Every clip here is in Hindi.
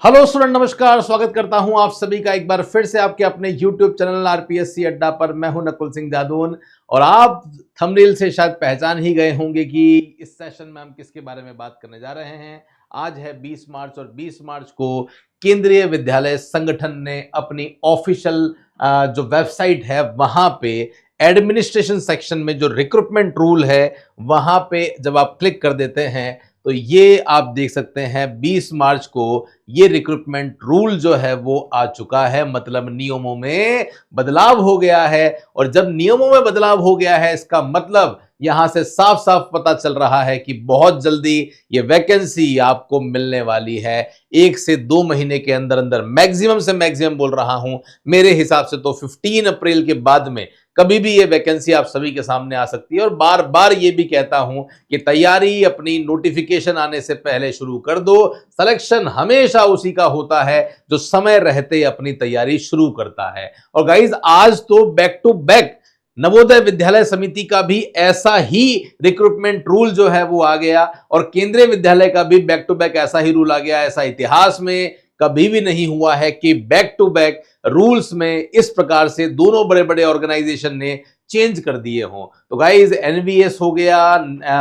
हेलो स्टूडेंट, नमस्कार। स्वागत करता हूं आप सभी का एक बार फिर से आपके अपने YouTube चैनल आरपीएससी अड्डा पर। मैं हूं नकुल सिंह जादून और आप थंबनेल से शायद पहचान ही गए होंगे कि इस सेशन में हम किसके बारे में बात करने जा रहे हैं। आज है 20 मार्च और 20 मार्च को केंद्रीय विद्यालय संगठन ने अपनी ऑफिशियल जो वेबसाइट है वहां पे एडमिनिस्ट्रेशन सेक्शन में जो रिक्रूटमेंट रूल है वहां पे जब आप क्लिक कर देते हैं तो ये आप देख सकते हैं 20 मार्च को ये रिक्रूटमेंट रूल जो है वो आ चुका है। मतलब नियमों में बदलाव हो गया है और जब नियमों में बदलाव हो गया है इसका मतलब यहां से साफ साफ पता चल रहा है कि बहुत जल्दी ये वैकेंसी आपको मिलने वाली है। 1 से 2 महीने के अंदर अंदर मैक्सिमम से मैक्सिमम बोल रहा हूं, मेरे हिसाब से तो 15 अप्रैल के बाद में कभी भी ये वैकेंसी आप सभी के सामने आ सकती है। और बार बार ये भी कहता हूं कि तैयारी अपनी नोटिफिकेशन आने से पहले शुरू कर दो। सिलेक्शन हमेशा उसी का होता है जो समय रहते अपनी तैयारी शुरू करता है। और गाइज आज तो back to back Navodaya Vidyalaya समिति का भी ऐसा ही रिक्रूटमेंट रूल जो है वो आ गया और केंद्रीय विद्यालय का भी बैक टू बैक ऐसा ही रूल आ गया। ऐसा इतिहास में कभी भी नहीं हुआ है कि बैक टू बैक रूल्स में इस प्रकार से दोनों बड़े बड़े ऑर्गेनाइजेशन ने चेंज कर दिए हों। तो गाइज एनवीएस हो गया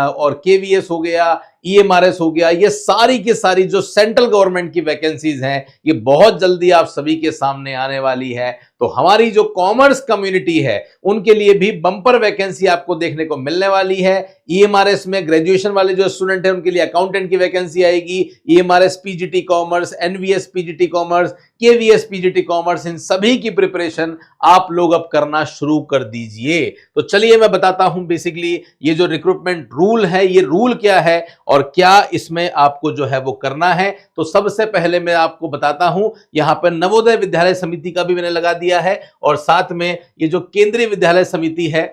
और केवीएस हो गया, ईएमआरएस हो गया, ये सारी की सारी जो सेंट्रल गवर्नमेंट की वैकेंसीज हैं ये बहुत जल्दी आप सभी के सामने आने वाली है। तो हमारी जो कॉमर्स कम्युनिटी है उनके लिए भी बंपर वैकेंसी आपको देखने को मिलने वाली है। ईएमआरएस में ग्रेजुएशन वाले जो स्टूडेंट हैं उनके लिए अकाउंटेंट की वैकेंसी आएगी। EMRS PGT commerce, NVS PGT commerce, KVS PGT commerce, इन सभी की प्रिपरेशन आप लोग अब करना शुरू कर दीजिए। तो चलिए मैं बताता हूं बेसिकली ये जो रिक्रूटमेंट रूल है ये रूल क्या है और क्या इसमें आपको जो है वो करना है। तो सबसे पहले मैं आपको बताता हूं, यहां पर नवोदय विद्यालय समिति का भी मैंने लगा दिया है और साथ में ये जो केंद्रीय विद्यालय समिति है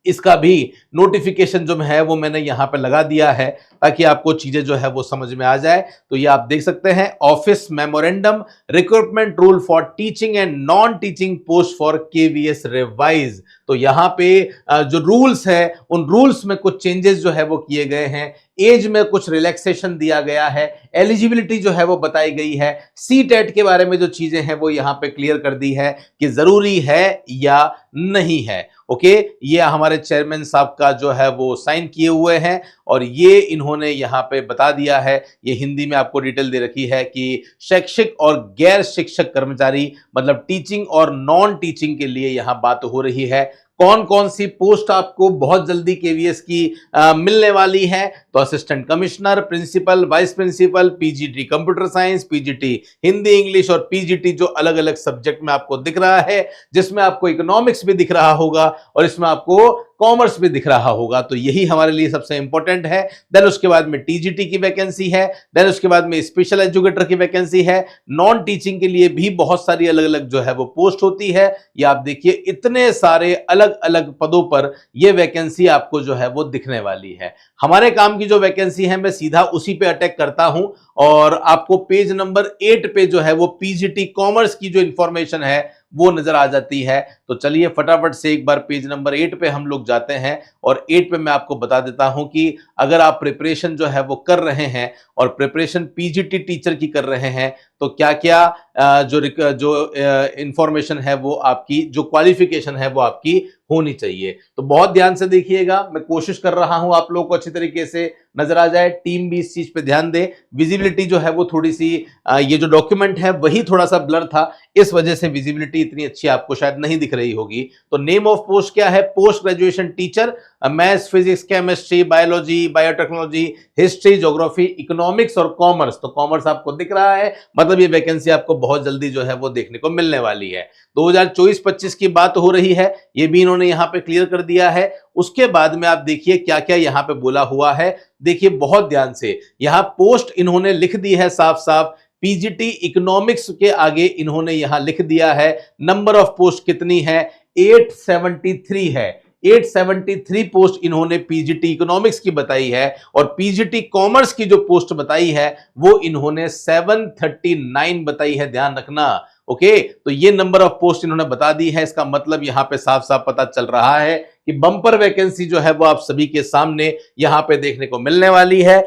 इसका भी नोटिफिकेशन जो है वो मैंने यहां पे लगा दिया है ताकि आपको चीजें जो है वो समझ में आ जाए। तो ये आप देख सकते हैं, office memorandum recruitment rule for teaching and non teaching post for KVS revise. तो यहां पे जो रूल्स है उन रूल्स में कुछ चेंजेस जो है वो किए गए हैं। एज में कुछ रिलैक्सेशन दिया गया है, एलिजिबिलिटी जो है वो बताई गई है, सीटेट के बारे में जो चीजें हैं वो यहां पे क्लियर कर दी है कि जरूरी है या नहीं है। ओके, ये हमारे चेयरमैन साहब का जो है वो साइन किए हुए हैं और ये इन्होंने यहां पे बता दिया है। ये हिंदी में आपको डिटेल दे रखी है कि शैक्षिक और गैर शिक्षक कर्मचारी मतलब टीचिंग और नॉन टीचिंग के लिए यहां बात हो रही है। कौन कौन सी पोस्ट आपको बहुत जल्दी केवीएस की मिलने वाली है। तो assistant commissioner, principal, vice principal, PGT computer science, PGT Hindi English और पीजीटी जो अलग अलग सब्जेक्ट में आपको दिख रहा है, जिसमें आपको इकोनॉमिक्स भी दिख रहा होगा और इसमें आपको कॉमर्स भी दिख रहा होगा। तो यही हमारे लिए सबसे इंपॉर्टेंट है। देन उसके बाद में टीजीटी की वैकेंसी है, देन उसके बाद में स्पेशल एजुकेटर की वैकेंसी है। नॉन टीचिंग के लिए भी बहुत सारी अलग अलग जो है वो पोस्ट होती है। ये आप देखिए इतने सारे अलग अलग पदों पर यह वैकेंसी आपको जो है वो दिखने वाली है। हमारे काम की जो वैकेंसी है मैं सीधा उसी पे अटैक करता हूं और आपको पेज नंबर 8 पे जो है वो पीजीटी कॉमर्स की जो इंफॉर्मेशन है वो नजर आ जाती है। तो चलिए फटाफट से एक बार पेज नंबर 8 पे हम लोग जाते हैं और 8 पे मैं आपको बता देता हूं कि अगर आप प्रिपरेशन जो है वो कर रहे हैं और प्रिपरेशन पीजीटी टीचर की कर रहे हैं तो क्या क्या जो इंफॉर्मेशन है वो आपकी, जो क्वालिफिकेशन है वो आपकी होनी चाहिए। तो बहुत ध्यान से देखिएगा, मैं कोशिश कर रहा हूं आप लोगों को अच्छी तरीके से नजर आ जाए। टीम भी इस चीज पे ध्यान दे। विजिबिलिटी जो है वो थोड़ी सी ये जो डॉक्यूमेंट है वही थोड़ा सा ब्लर था, इस वजह से विजिबिलिटी इतनी अच्छी आपको शायद नहीं दिख रही होगी। तो नेम ऑफ पोस्ट क्या है? Post graduation teacher, maths, physics, chemistry, biology, biotechnology, history, geography, economics और कॉमर्स। तो कॉमर्स आपको दिख रहा है, मतलब ये वैकेंसी आपको बहुत जल्दी जो है वो देखने को मिलने वाली है। 2024-25 की बात हो रही है, ये भी इन्होंने यहां पे क्लियर कर दिया है। उसके बाद में आप देखिए क्या क्या यहां पे बोला हुआ है। देखिए बहुत ध्यान से, यहां पोस्ट इन्होंने लिख दी है साफ साफ। पीजीटी इकोनॉमिक्स के आगे इन्होंने यहां लिख दिया है नंबर ऑफ पोस्ट कितनी है, 873 है। 873 पोस्ट इन्होंने पीजीटी इकोनॉमिक्स की बताई है और पीजीटी कॉमर्स की जो पोस्ट बताई है वो इन्होंने 739 बताई है, ध्यान रखना। ओके, तो ये नंबर ऑफ पोस्ट इन्होंने बता दी है। इसका मतलब यहां पे साफ साफ पता चल रहा है कि बम्पर वैकेंसी जो है वो आप सभी के सामने यहां पे देखने को मिलने वाली है।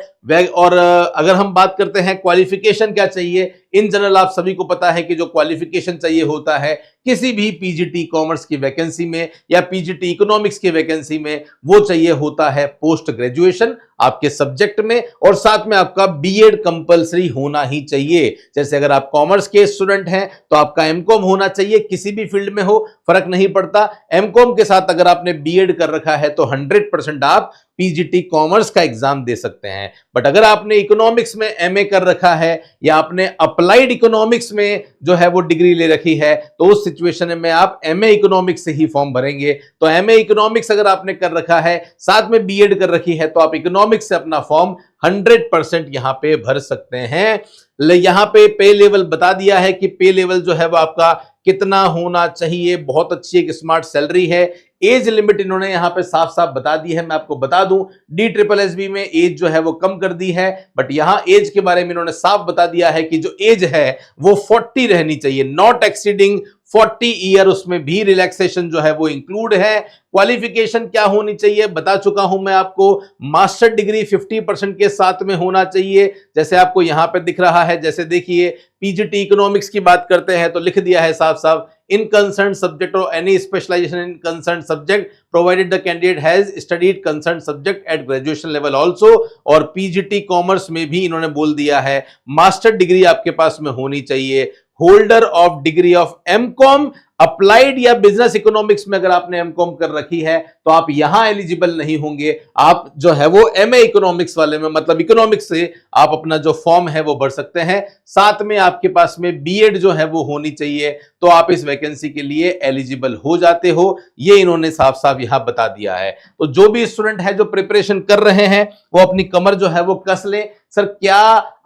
और अगर हम बात करते हैं क्वालिफिकेशन क्या चाहिए, इन जनरल आप सभी को पता है कि जो क्वालिफिकेशन चाहिए होता है किसी भी पीजीटी कॉमर्स की वैकेंसी में या पीजीटी इकोनॉमिक्स की वैकेंसी में, वो चाहिए होता है पोस्ट ग्रेजुएशन आपके सब्जेक्ट में, और साथ में आपका बीएड कंपलसरी होना ही चाहिए। जैसे अगर आप कॉमर्स के स्टूडेंट हैं तो आपका एमकॉम होना चाहिए, किसी भी फील्ड में हो फर्क नहीं पड़ता। एमकॉम के साथ अगर आपने बीएड कर रखा है तो 100% आप पीजीटी कॉमर्स का एग्जाम दे सकते हैं। बट अगर आपने इकोनॉमिक्स में एमए कर रखा है या आपने अप्लाइड इकोनॉमिक्स में जो है वो डिग्री ले रखी है, तो उस सिचुएशन में आप एमए इकोनॉमिक्स से ही फॉर्म भरेंगे। तो एमए इकोनॉमिक्स अगर आपने कर रखा है साथ में बीएड कर रखी है तो आप इकोनॉमिक्स से अपना फॉर्म 100% यहां पे भर सकते हैं। यहां पे लेवल बता दिया है कि पे लेवल जो है वो आपका कितना होना चाहिए। बहुत अच्छी एक स्मार्ट सैलरी है। एज लिमिट इन्होंने यहां पे साफ साफ बता दी है। मैं आपको बता दूं DSSB में एज जो है वो कम कर दी है, बट यहां एज के बारे में इन्होंने साफ बता दिया है कि जो एज है वो 40 रहनी चाहिए, नॉट एक्सीडिंग 40 ईयर। उसमें भी रिलैक्सेशन जो है वो इंक्लूड है। क्वालिफिकेशन क्या होनी चाहिए बता चुका हूं मैं आपको, मास्टर डिग्री 50% के साथ में होना चाहिए। जैसे आपको यहां पे दिख रहा है, जैसे देखिए पीजीटी इकोनॉमिक्स की बात करते हैं तो लिख दिया है साफ साफ, इन कंसर्न सब्जेक्ट और any specialization in concern subject provided the candidate has studied concern subject at graduation level also. और पीजीटी कॉमर्स में भी इन्होंने बोल दिया है मास्टर डिग्री आपके पास में होनी चाहिए। Holder of degree of MCom applied या बिजनेस इकोनॉमिक्स में अगर आपने एमकॉम कर रखी है तो आप यहां एलिजिबल नहीं होंगे। आप जो है वो एमए इकोनॉमिक्स वाले में, मतलब इकोनॉमिक्स से आप अपना जो फॉर्म है वो भर सकते हैं। साथ में आपके पास में बीएड जो है वो होनी चाहिए, तो आप इस वैकेंसी के लिए एलिजिबल हो जाते हो। ये इन्होंने साफ साफ यहां बता दिया है। तो जो भी स्टूडेंट है जो प्रिपरेशन कर रहे हैं वो अपनी कमर जो है वो कस ले। सर क्या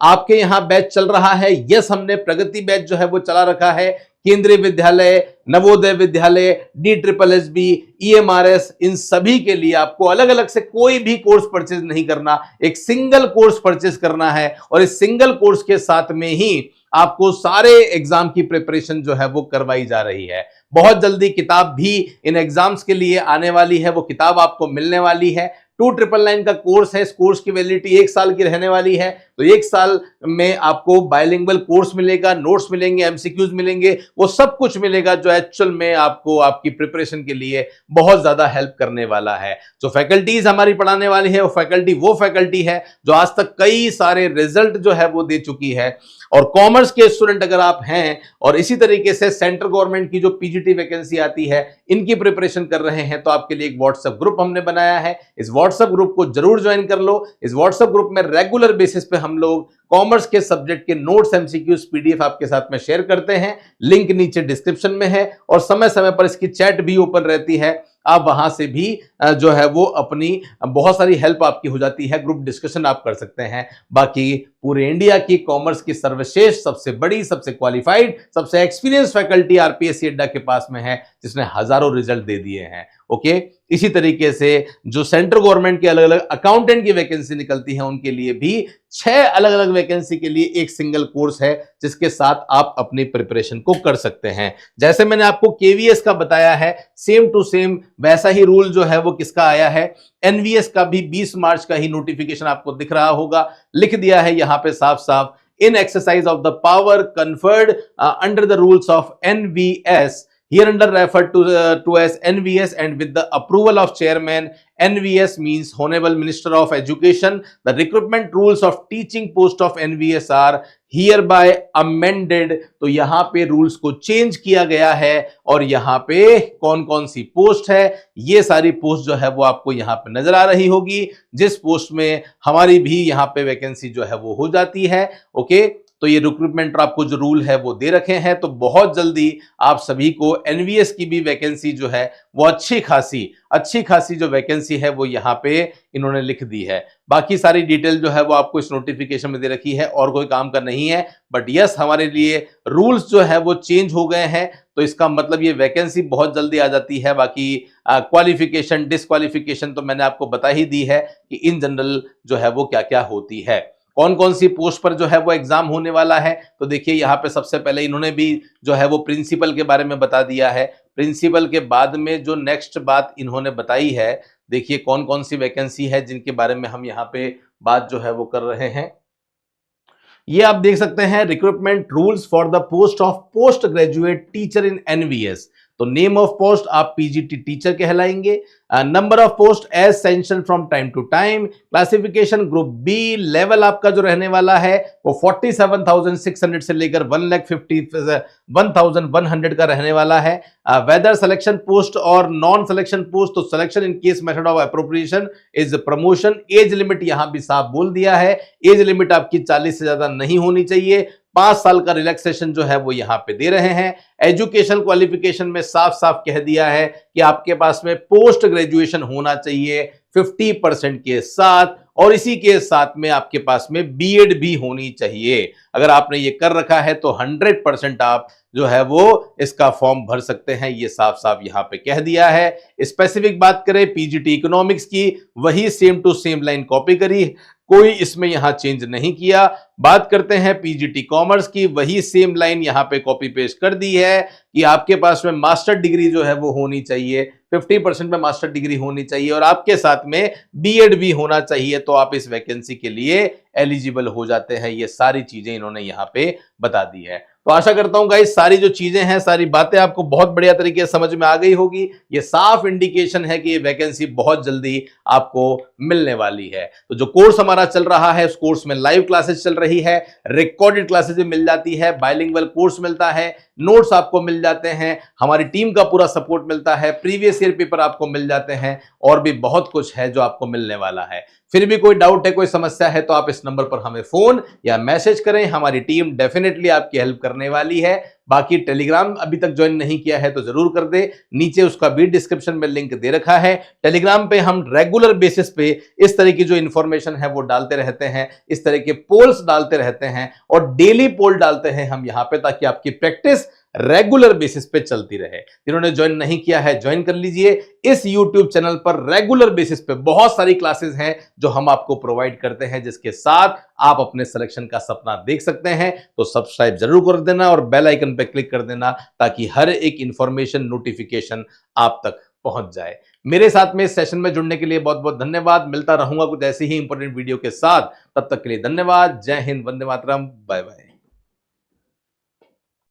आपके यहां बैच चल रहा है? यस, हमने प्रगति बैच जो है वो चला रखा है। केंद्रीय विद्यालय, नवोदय विद्यालय, DSSB, EMRS, इन सभी के लिए आपको अलग अलग से कोई भी कोर्स परचेज नहीं करना, एक सिंगल कोर्स परचेज करना है। और इस सिंगल कोर्स के साथ में ही आपको सारे एग्जाम की प्रिपरेशन जो है वो करवाई जा रही है। बहुत जल्दी किताब भी इन एग्जाम्स के लिए आने वाली है, वो किताब आपको मिलने वाली है। 2999 का कोर्स है। इस कोर्स की वैलिडिटी 1 साल की रहने वाली है। तो 1 साल में आपको बायलिंगुअल कोर्स मिलेगा, नोट्स मिलेंगे, एमसीक्यूज मिलेंगे, वो सब कुछ मिलेगा जो एक्चुअल में आपको आपकी प्रिपरेशन के लिए बहुत ज्यादा हेल्प करने वाला है। जो फैकल्टीज हमारी पढ़ाने वाली है वो फैकल्टी है जो आज तक कई सारे रिजल्ट जो है वो दे चुकी है। और कॉमर्स के स्टूडेंट अगर आप हैं और इसी तरीके से सेंट्रल गवर्नमेंट की जो पीजीटी वैकेंसी आती है इनकी प्रिपरेशन कर रहे हैं, तो आपके लिए एक व्हाट्सएप ग्रुप हमने बनाया है। इस व्हाट्सएप ग्रुप को जरूर ज्वाइन कर लो। इस व्हाट्सएप ग्रुप में रेगुलर बेसिस पे हम लोग कॉमर्स के सब्जेक्ट के नोट्स, एमसीक्यूज, पीडीएफ आपके साथ में शेयर करते हैं। लिंक नीचे डिस्क्रिप्शन में है और समय समय पर इसकी चैट भी ओपन रहती है। आप वहां से भी जो है वो अपनी बहुत सारी हेल्प आपकी हो जाती है, ग्रुप डिस्कशन आप कर सकते हैं। बाकी पूरे इंडिया की कॉमर्स की सर्वश्रेष्ठ, सबसे बड़ी, सबसे क्वालिफाइड, सबसे एक्सपीरियंस फैकल्टी आरपीएससी अड्डा के पास में है जिसने हजारों रिजल्ट दे दिए हैं। ओके, इसी तरीके से जो सेंट्रल गवर्नमेंट के अलग अलग अकाउंटेंट की वैकेंसी निकलती है उनके लिए भी 6 अलग अलग वैकेंसी के लिए एक सिंगल कोर्स है जिसके साथ आप अपनी प्रिपरेशन को कर सकते हैं। जैसे मैंने आपको केवीएस का बताया है, सेम टू सेम वैसा ही रूल जो है वो किसका आया है, एनवीएस का भी 20 मार्च का ही नोटिफिकेशन आपको दिख रहा होगा। लिख दिया है यहां पे साफ साफ, in exercise of the power conferred under the rules of NVS, hereunder referred to as NVS, and with the approval of chairman, NVS means Honorable Minister of Education, the recruitment rules of teaching post of NVS are hereby amended। तो यहां पे रूल्स को चेंज किया गया है और यहां पे कौन कौन सी पोस्ट है, ये सारी पोस्ट जो है वो आपको यहां पे नजर आ रही होगी, जिस पोस्ट में हमारी भी यहां पे वैकेंसी जो है वो हो जाती है। ओके, तो ये रिक्रूटमेंट आपको जो रूल है वो दे रखे हैं। तो बहुत जल्दी आप सभी को एनवीएस की भी वैकेंसी जो है वो अच्छी खासी जो वैकेंसी है वो यहाँ पे इन्होंने लिख दी है। बाकी सारी डिटेल जो है वो आपको इस नोटिफिकेशन में दे रखी है और कोई काम का नहीं है। बट यस, हमारे लिए रूल्स जो है वो चेंज हो गए हैं, तो इसका मतलब ये वैकेंसी बहुत जल्दी आ जाती है। बाकी क्वालिफिकेशन, डिसक्वालिफिकेशन तो मैंने आपको बता ही दी है कि इन जनरल जो है वो क्या क्या होती है। कौन कौन सी पोस्ट पर जो है वो एग्जाम होने वाला है। तो देखिए यहाँ पे सबसे पहले इन्होंने भी जो है वो प्रिंसिपल के बारे में बता दिया है। प्रिंसिपल के बाद में जो नेक्स्ट बात इन्होंने बताई है, देखिए कौन कौन सी वैकेंसी है जिनके बारे में हम यहाँ पे बात जो है वो कर रहे हैं। ये आप देख सकते हैं, recruitment rules for the post of post graduate teacher in NVS. तो नेम ऑफ पोस्ट आप पीजीटी टीचर कहलाएंगे। Number of post as sanction from time to time. Classification group B. Level आपका जो रहने वाला है वो 47,600 से लेकर 1,51,100 का रहने वाला है। वेदर सिलेक्शन पोस्ट और नॉन सिलेक्शन पोस्ट, तो selection in case method of appropriation is promotion. Age limit यहां भी साफ बोल दिया है, एज लिमिट आपकी 40 से ज्यादा नहीं होनी चाहिए। 5 साल का रिलैक्सेशन जो है वो यहां पे दे रहे हैं। एजुकेशन क्वालिफिकेशन में साफ साफ कह दिया है कि आपके पास में पोस्ट ग्रेजुएशन होना चाहिए 50% के साथ, और इसी के साथ में आपके पास में बीएड भी होनी चाहिए। अगर आपने ये कर रखा है तो 100% आप जो है वो इसका फॉर्म भर सकते हैं, ये साफ साफ यहां पे कह दिया है। स्पेसिफिक बात करें पीजीटी इकोनॉमिक्स की, वही same to same line copy करी, कोई इसमें यहां चेंज नहीं किया। बात करते हैं पीजीटी कॉमर्स की, वही सेम लाइन यहां पे कॉपी पेस्ट कर दी है कि आपके पास में मास्टर डिग्री जो है वो होनी चाहिए, 50% में मास्टर डिग्री होनी चाहिए, और आपके साथ में बीएड भी होना चाहिए, तो आप इस वैकेंसी के लिए एलिजिबल हो जाते हैं। ये सारी चीजें इन्होंने यहां पे बता दी है। तो आशा करता हूं गाइस सारी जो चीजें हैं, सारी बातें आपको बहुत बढ़िया तरीके से समझ में आ गई होगी। ये साफ इंडिकेशन है कि ये वैकेंसी बहुत जल्दी आपको मिलने वाली है। तो जो कोर्स हमारा चल रहा है, उस कोर्स में लाइव क्लासेस चल रही है, रिकॉर्डेड क्लासेस भी मिल जाती है, बाइलिंगुअल कोर्स मिलता है, नोट्स आपको मिल जाते हैं, हमारी टीम का पूरा सपोर्ट मिलता है, प्रीवियस ईयर पेपर आपको मिल जाते हैं, और भी बहुत कुछ है जो आपको मिलने वाला है। फिर भी कोई डाउट है, कोई समस्या है, तो आप इस नंबर पर हमें फोन या मैसेज करें, हमारी टीम डेफिनेटली आपकी हेल्प करने वाली है। बाकी टेलीग्राम अभी तक ज्वाइन नहीं किया है तो जरूर कर दे, नीचे उसका भी डिस्क्रिप्शन में लिंक दे रखा है। टेलीग्राम पे हम रेगुलर बेसिस पे इस तरह की जो इंफॉर्मेशन है वो डालते रहते हैं, इस तरह के पोल्स डालते रहते हैं, और डेली पोल डालते हैं हम यहां पे, ताकि आपकी प्रैक्टिस रेगुलर बेसिस पे चलती रहे। जिन्होंने ज्वाइन नहीं किया है ज्वाइन कर लीजिए। इस YouTube चैनल पर रेगुलर बेसिस पे बहुत सारी क्लासेस हैं जो हम आपको प्रोवाइड करते हैं, जिसके साथ आप अपने सिलेक्शन का सपना देख सकते हैं। तो सब्सक्राइब जरूर कर देना और बेल आइकन पे क्लिक कर देना, ताकि हर एक इंफॉर्मेशन नोटिफिकेशन आप तक पहुंच जाए। मेरे साथ में इस सेशन में जुड़ने के लिए बहुत बहुत धन्यवाद। मिलता रहूंगा कुछ ऐसी ही इंपॉर्टेंट वीडियो के साथ, तब तक के लिए धन्यवाद। जय हिंद, वंदे मातरम, बाय बाय।